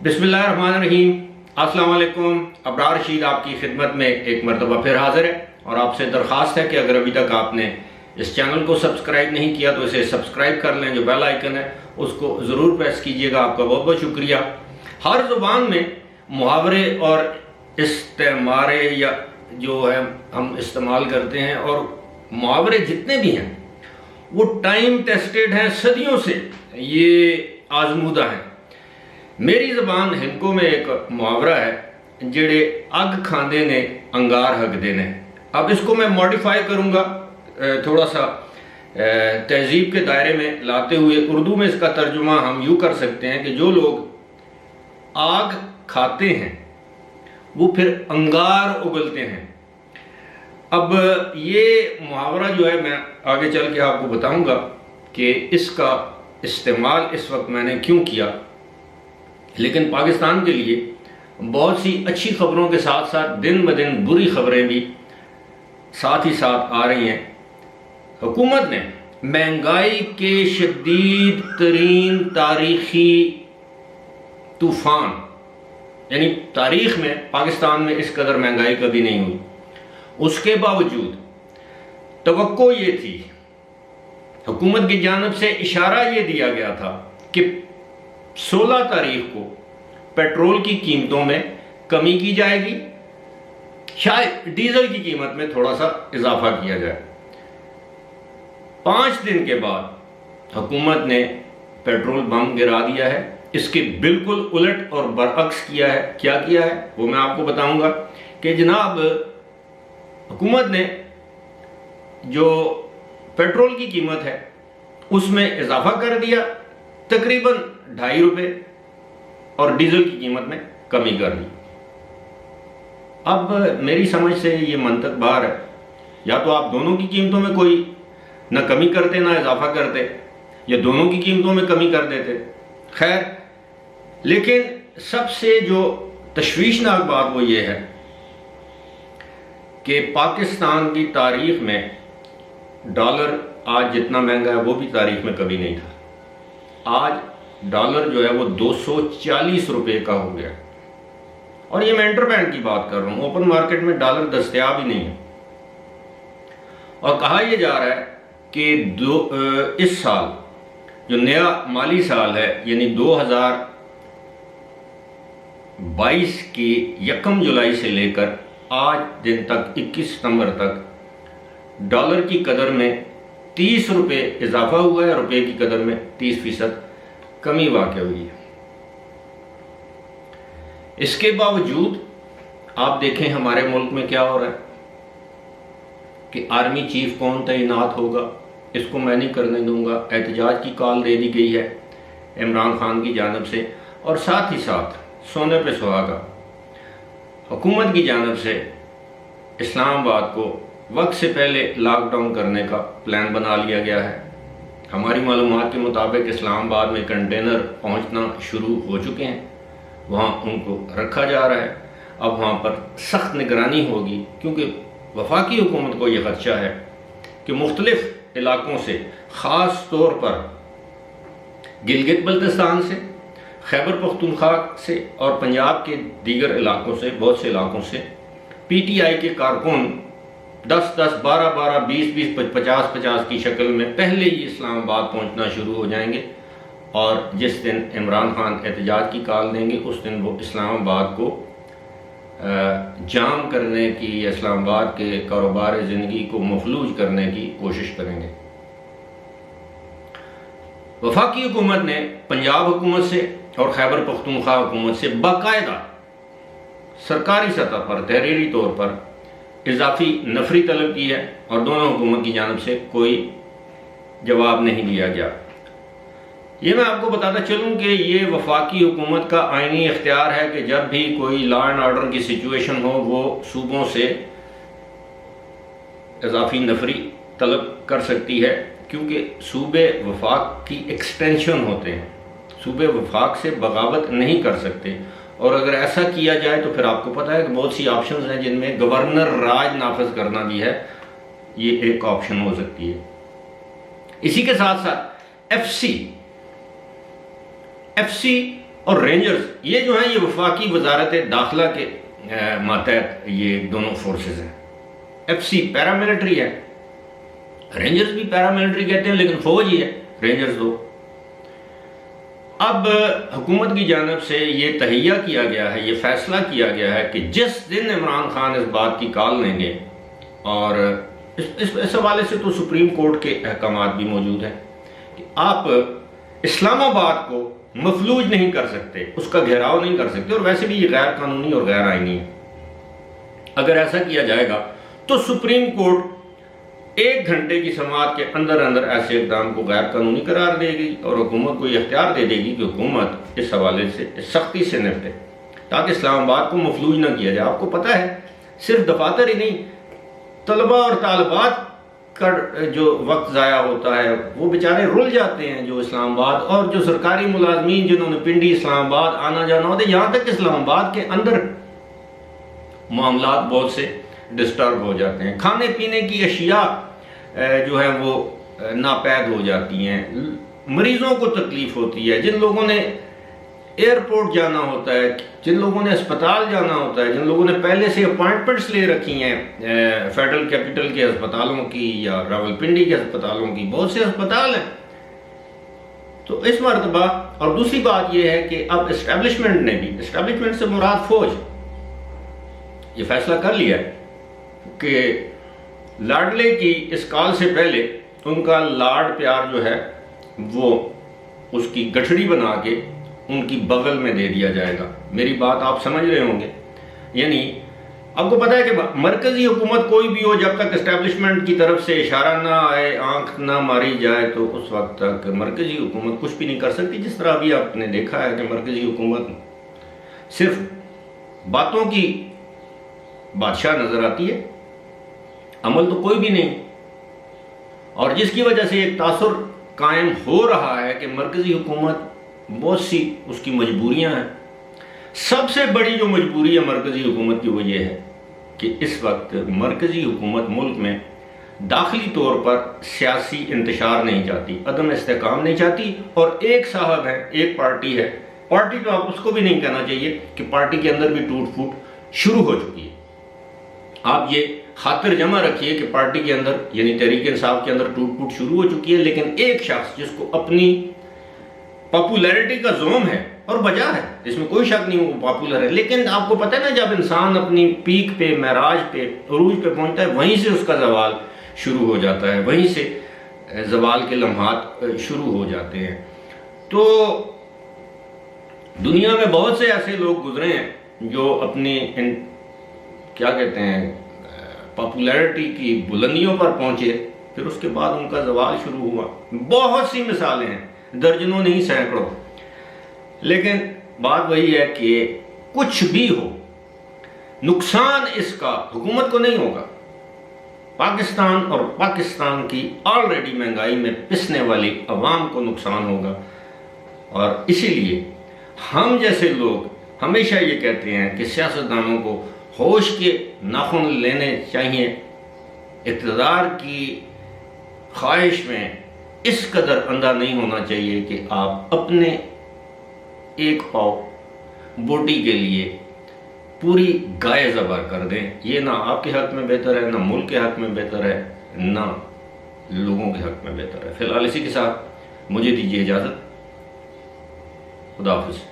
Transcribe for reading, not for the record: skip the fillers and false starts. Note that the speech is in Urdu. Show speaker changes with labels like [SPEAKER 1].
[SPEAKER 1] بسم اللہ الرحمن الرحیم۔ السلام علیکم۔ ابرار رشید آپ کی خدمت میں ایک مرتبہ پھر حاضر ہے، اور آپ سے درخواست ہے کہ اگر ابھی تک آپ نے اس چینل کو سبسکرائب نہیں کیا تو اسے سبسکرائب کر لیں، جو بیل آئیکن ہے اس کو ضرور پریس کیجئے گا۔ آپ کا بہت بہت شکریہ۔ ہر زبان میں محاورے اور استعمارے یا جو ہے ہم استعمال کرتے ہیں، اور محاورے جتنے بھی ہیں وہ ٹائم ٹیسٹڈ ہیں، صدیوں سے یہ آزمودہ ہیں۔ میری زبان ہندکو میں ایک محاورہ ہے، جڑے اگ کھاندے نے انگار ہکدے نے۔ اب اس کو میں موڈیفائی کروں گا، تھوڑا سا تہذیب کے دائرے میں لاتے ہوئے اردو میں اس کا ترجمہ ہم یوں کر سکتے ہیں کہ جو لوگ آگ کھاتے ہیں وہ پھر انگار اگلتے ہیں۔ اب یہ محاورہ جو ہے میں آگے چل کے آپ کو بتاؤں گا کہ اس کا استعمال اس وقت میں نے کیوں کیا، لیکن پاکستان کے لیے بہت سی اچھی خبروں کے ساتھ ساتھ دن بدن بری خبریں بھی ساتھ ہی ساتھ آ رہی ہیں۔ حکومت نے مہنگائی کے شدید ترین تاریخی طوفان، یعنی تاریخ میں پاکستان میں اس قدر مہنگائی کبھی نہیں ہوئی، اس کے باوجود توقع یہ تھی، حکومت کی جانب سے اشارہ یہ دیا گیا تھا کہ 16 تاریخ کو پیٹرول کی قیمتوں میں کمی کی جائے گی، شاید ڈیزل کی قیمت میں تھوڑا سا اضافہ کیا جائے۔ 5 دن کے بعد حکومت نے پیٹرول بم گرا دیا ہے، اس کے بالکل الٹ اور برعکس کیا ہے۔ کیا کیا ہے وہ میں آپ کو بتاؤں گا کہ جناب حکومت نے جو پیٹرول کی قیمت ہے اس میں اضافہ کر دیا، تقریباً 2.5 روپے، اور ڈیزل کی قیمت میں کمی کر دی۔ اب میری سمجھ سے یہ منطق باہر ہے، یا تو آپ دونوں کی قیمتوں میں کوئی نہ کمی کرتے نہ اضافہ کرتے، یا دونوں کی قیمتوں میں کمی کر دیتے۔ خیر، لیکن سب سے جو تشویشناک بات وہ یہ ہے کہ پاکستان کی تاریخ میں ڈالر آج جتنا مہنگا ہے وہ بھی تاریخ میں کبھی نہیں تھا۔ آج ڈالر جو ہے وہ 240 روپے کا ہو گیا، اور یہ میں انٹر بینک کی بات کر رہا ہوں، اوپن مارکیٹ میں ڈالر دستیاب ہی نہیں ہے۔ اور کہا یہ جا رہا ہے کہ اس سال جو نیا مالی سال ہے، یعنی 2022 کی 1 جولائی سے لے کر آج دن تک 21 ستمبر تک ڈالر کی قدر میں 30 روپے اضافہ ہوا ہے، روپے کی قدر میں 30% کمی واقع ہوئی ہے۔ اس کے باوجود آپ دیکھیں ہمارے ملک میں کیا ہو رہا ہے کہ آرمی چیف کون تعینات ہوگا، اس کو میں نہیں کرنے دوں گا۔ احتجاج کی کال دے دی گئی ہے عمران خان کی جانب سے، اور ساتھ ہی ساتھ سونے پہ سہاگا حکومت کی جانب سے اسلام آباد کو وقت سے پہلے لاک ڈاؤن کرنے کا پلان بنا لیا گیا ہے۔ ہماری معلومات کے مطابق اسلام آباد میں کنٹینر پہنچنا شروع ہو چکے ہیں، وہاں ان کو رکھا جا رہا ہے۔ اب وہاں پر سخت نگرانی ہوگی، کیونکہ وفاقی حکومت کو یہ خدشہ ہے کہ مختلف علاقوں سے، خاص طور پر گلگت بلتستان سے، خیبر پختونخوا سے اور پنجاب کے دیگر علاقوں سے، بہت سے علاقوں سے پی ٹی آئی کے کارکن 10-10، 12-12، 20-20، 50-50 کی شکل میں پہلے ہی اسلام آباد پہنچنا شروع ہو جائیں گے، اور جس دن عمران خان احتجاج کی کال دیں گے اس دن وہ اسلام آباد کو جام کرنے کی، اسلام آباد کے کاروبار زندگی کو مفلوج کرنے کی کوشش کریں گے۔ وفاقی حکومت نے پنجاب حکومت سے اور خیبر پختونخوا حکومت سے باقاعدہ سرکاری سطح پر تحریری طور پر اضافی نفری طلب کی ہے، اور دونوں حکومت کی جانب سے کوئی جواب نہیں دیا گیا۔ یہ میں آپ کو بتاتا چلوں کہ یہ وفاقی حکومت کا آئینی اختیار ہے کہ جب بھی کوئی لا اینڈ آرڈر کی سچویشن ہو وہ صوبوں سے اضافی نفری طلب کر سکتی ہے، کیونکہ صوبے وفاق کی ایکسٹینشن ہوتے ہیں، صوبے وفاق سے بغاوت نہیں کر سکتے۔ اور اگر ایسا کیا جائے تو پھر آپ کو پتہ ہے کہ بہت سی آپشنز ہیں، جن میں گورنر راج نافذ کرنا بھی ہے، یہ ایک آپشن ہو سکتی ہے۔ اسی کے ساتھ ساتھ ایف سی اور رینجرز یہ جو ہیں یہ وفاقی وزارت داخلہ کے ماتحت یہ دونوں فورسز ہیں. ایف سی پیراملٹری ہے، رینجرز بھی پیراملٹری کہتے ہیں لیکن فوج ہی ہے رینجرز دو. اب حکومت کی جانب سے یہ تہیہ کیا گیا ہے، یہ فیصلہ کیا گیا ہے کہ جس دن عمران خان اس بات کی کال لیں گے، اور اس حوالے سے تو سپریم کورٹ کے احکامات بھی موجود ہیں کہ آپ اسلام آباد کو مفلوج نہیں کر سکتے، اس کا گھیراؤ نہیں کر سکتے، اور ویسے بھی یہ غیر قانونی اور غیر آئینی ہے. اگر ایسا کیا جائے گا تو سپریم کورٹ 1 گھنٹے کی سماعت کے اندر اندر ایسے اقدام کو غیر قانونی قرار دے گی اور حکومت کو یہ اختیار دے دے گی کہ حکومت اس حوالے سے سختی سے نپٹے تاکہ اسلام آباد کو مفلوج نہ کیا جائے. آپ کو پتہ ہے صرف دفاتر ہی نہیں، طلبہ اور طالبات کا جو وقت ضائع ہوتا ہے وہ بیچارے رل جاتے ہیں جو اسلام آباد، اور جو سرکاری ملازمین جنہوں نے پنڈی اسلام آباد آنا جانا ہوتا ہے، یہاں تک کہ اسلام آباد کے اندر معاملات بہت سے ڈسٹرب ہو جاتے ہیں. کھانے پینے کی اشیاء جو ہیں وہ ناپید ہو جاتی ہیں، مریضوں کو تکلیف ہوتی ہے، جن لوگوں نے ایئرپورٹ جانا ہوتا ہے، جن لوگوں نے اسپتال جانا ہوتا ہے، جن لوگوں نے پہلے سے اپائنٹمنٹس لے رکھی ہیں فیڈرل کیپٹل کے ہسپتالوں کی یا راولپنڈی کے ہسپتالوں کی، بہت سے ہسپتال ہیں. تو اس مرتبہ اور دوسری بات یہ ہے کہ اب اسٹیبلشمنٹ نے بھی، اسٹیبلشمنٹ سے مراد فوج، یہ فیصلہ کر لیا ہے کہ لاڈلے کی اس کال سے پہلے ان کا لاڈ پیار جو ہے وہ اس کی گٹھڑی بنا کے ان کی بغل میں دے دیا جائے گا. میری بات آپ سمجھ رہے ہوں گے، یعنی آپ کو پتہ ہے کہ مرکزی حکومت کوئی بھی ہو، جب تک اسٹیبلشمنٹ کی طرف سے اشارہ نہ آئے، آنکھ نہ ماری جائے، تو اس وقت تک مرکزی حکومت کچھ بھی نہیں کر سکتی. جس طرح ابھی آپ نے دیکھا ہے کہ مرکزی حکومت صرف باتوں کی بادشاہ نظر آتی ہے، عمل تو کوئی بھی نہیں، اور جس کی وجہ سے ایک تاثر قائم ہو رہا ہے کہ مرکزی حکومت بہت سی اس کی مجبوریاں ہیں. سب سے بڑی جو مجبوری ہے مرکزی حکومت کی وہ یہ ہے کہ اس وقت مرکزی حکومت ملک میں داخلی طور پر سیاسی انتشار نہیں چاہتی، عدم استحکام نہیں چاہتی، اور ایک صاحب ہے، ایک پارٹی ہے، پارٹی تو آپ اس کو بھی نہیں کہنا چاہیے کہ پارٹی کے اندر بھی ٹوٹ پھوٹ شروع ہو چکی ہے. آپ یہ خاطر جمع رکھیے کہ پارٹی کے اندر یعنی تحریک انصاف کے اندر ٹوٹ پھوٹ شروع ہو چکی ہے، لیکن ایک شخص جس کو اپنی پاپولیرٹی کا زوم ہے، اور بجا ہے، اس میں کوئی شک نہیں وہ پاپولر ہے، لیکن آپ کو پتہ ہے نا جب انسان اپنی پیک پہ، معراج پہ، عروج پہ پہنچتا ہے، وہیں سے اس کا زوال شروع ہو جاتا ہے، وہیں سے زوال کے لمحات شروع ہو جاتے ہیں. تو دنیا میں بہت سے ایسے لوگ گزرے ہیں جو اپنی کیا کہتے ہیں پاپولیرٹی کی بلندیوں پر پہنچے، پھر اس کے بعد ان کا زوال شروع ہوا. بہت سی مثالیں ہیں، درجنوں نہیں سینکڑوں. لیکن بات وہی ہے کہ کچھ بھی ہو، نقصان اس کا حکومت کو نہیں ہوگا، پاکستان اور پاکستان کی آلریڈی مہنگائی میں پسنے والی عوام کو نقصان ہوگا. اور اسی لیے ہم جیسے لوگ ہمیشہ یہ کہتے ہیں کہ سیاستدانوں کو ہوش کے ناخن لینے چاہیے. اقتدار کی خواہش میں اس قدر اندھا نہیں ہونا چاہیے کہ آپ اپنے ایک پاؤ بوٹی کے لیے پوری گائے ذبح کر دیں. یہ نہ آپ کے حق میں بہتر ہے، نہ ملک کے حق میں بہتر ہے، نہ لوگوں کے حق میں بہتر ہے. فی الحال اسی کے ساتھ مجھے دیجیے اجازت. خدا حافظ.